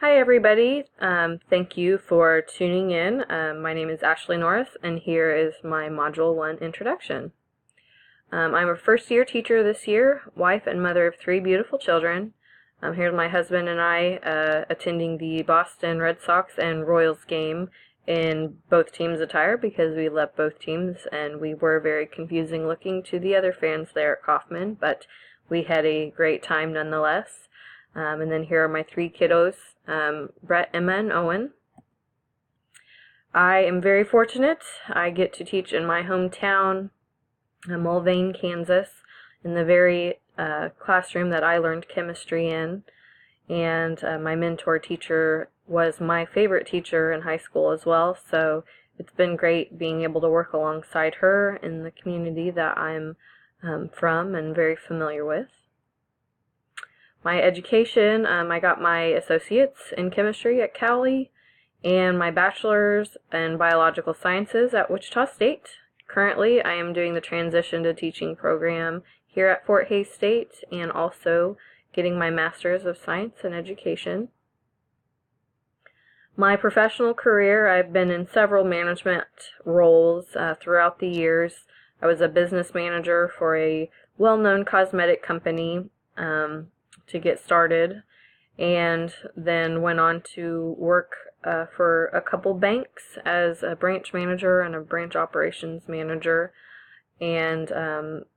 Hi everybody, thank you for tuning in. My name is Ashley Norris and here is my Module 1 introduction. I'm a first year teacher this year, wife and mother of 3 beautiful children. Here's my husband and I attending the Boston Red Sox and Royals game in both teams' attire because we love both teams and we were very confusing looking to the other fans there at Kauffman, but we had a great time nonetheless. And then here are my 3 kiddos, Brett, Emma, and Owen. I am very fortunate. I get to teach in my hometown, Mulvane, Kansas, in the very classroom that I learned chemistry in. And my mentor teacher was my favorite teacher in high school as well, so it's been great being able to work alongside her in the community that I'm from and very familiar with. My education, I got my associates in chemistry at Cowley and my bachelor's in biological sciences at Wichita State. Currently, I am doing the transition to teaching program here at Fort Hays State and also getting my master's of science in education. My professional career, I've been in several management roles throughout the years. I was a business manager for a well-known cosmetic company to get started, and then went on to work for a couple banks as a branch manager and a branch operations manager, and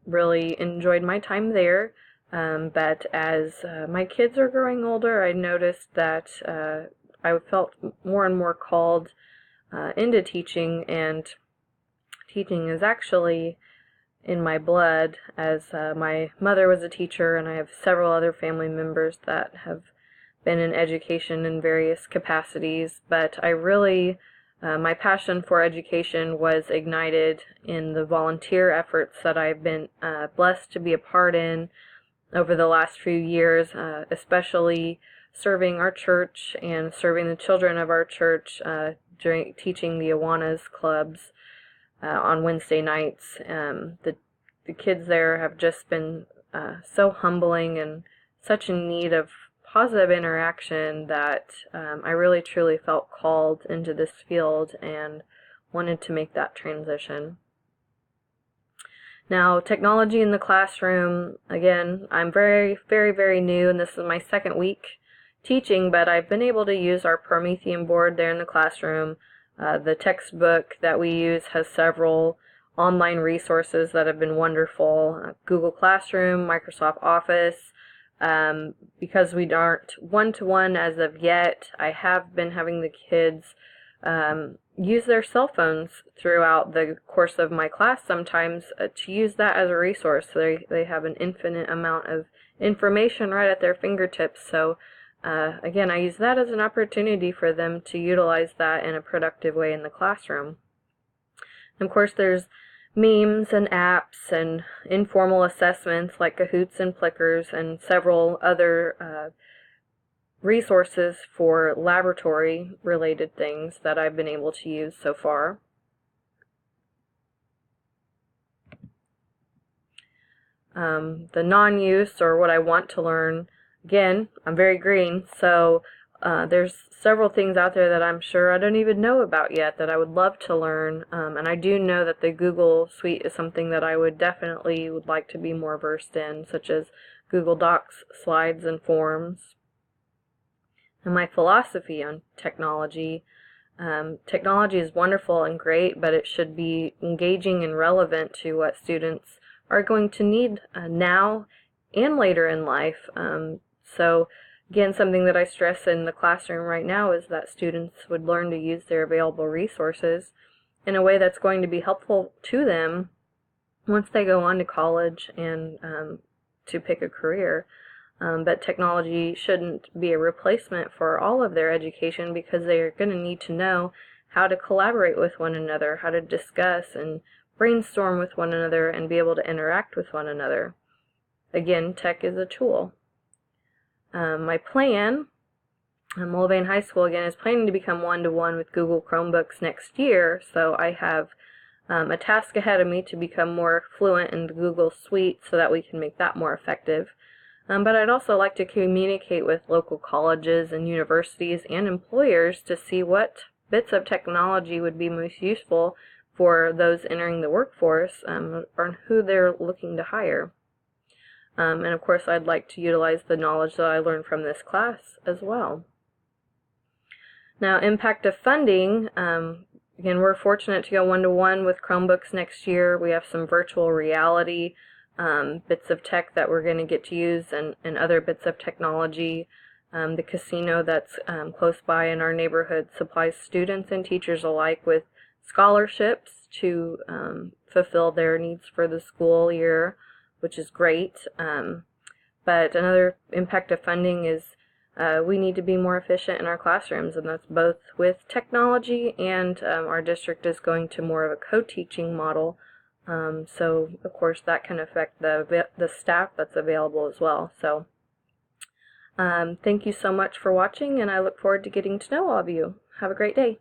really enjoyed my time there. But as my kids are growing older, I noticed that I felt more and more called into teaching, and teaching is actually in my blood, as my mother was a teacher and I have several other family members that have been in education in various capacities, but I really, my passion for education was ignited in the volunteer efforts that I've been blessed to be a part in over the last few years, especially serving our church and serving the children of our church during teaching the Awanas clubs on Wednesday nights. The kids there have just been so humbling and such in need of positive interaction that I really truly felt called into this field and wanted to make that transition. Now, technology in the classroom, again, I'm very, very, very new, and this is my second week teaching, but I've been able to use our Promethean board there in the classroom. The textbook that we use has several online resources that have been wonderful. Google Classroom, Microsoft Office. Because we aren't one-to-one as of yet, I have been having the kids use their cell phones throughout the course of my class sometimes to use that as a resource. They have an infinite amount of information right at their fingertips, so again, I use that as an opportunity for them to utilize that in a productive way in the classroom. And of course, there's memes and apps and informal assessments like Kahoots and Plickers and several other resources for laboratory-related things that I've been able to use so far. The non-use, or what I want to learn, again, I'm very green, so there's several things out there that I'm sure I don't even know about yet that I would love to learn, and I do know that the Google Suite is something that I would like to be more versed in, such as Google Docs, Slides, and Forms. And my philosophy on technology, technology is wonderful and great, but it should be engaging and relevant to what students are going to need now and later in life. So again, something that I stress in the classroom right now is that students would learn to use their available resources in a way that's going to be helpful to them once they go on to college and to pick a career. But technology shouldn't be a replacement for all of their education, because they are going to need to know how to collaborate with one another, how to discuss and brainstorm with one another, and be able to interact with one another. Again, tech is a tool. My plan, Mulvane High School again is planning to become one-to-one with Google Chromebooks next year, so I have a task ahead of me to become more fluent in the Google Suite so that we can make that more effective. But I'd also like to communicate with local colleges and universities and employers to see what bits of technology would be most useful for those entering the workforce, or who they're looking to hire. And of course, I'd like to utilize the knowledge that I learned from this class as well. Now, impact of funding. Again, we're fortunate to go one-to-one with Chromebooks next year. We have some virtual reality bits of tech that we're going to get to use, and other bits of technology. The casino that's close by in our neighborhood supplies students and teachers alike with scholarships to fulfill their needs for the school year, which is great. But another impact of funding is we need to be more efficient in our classrooms, and that's both with technology, and our district is going to more of a co-teaching model. So, of course, that can affect the staff that's available as well. So, thank you so much for watching, and I look forward to getting to know all of you. Have a great day.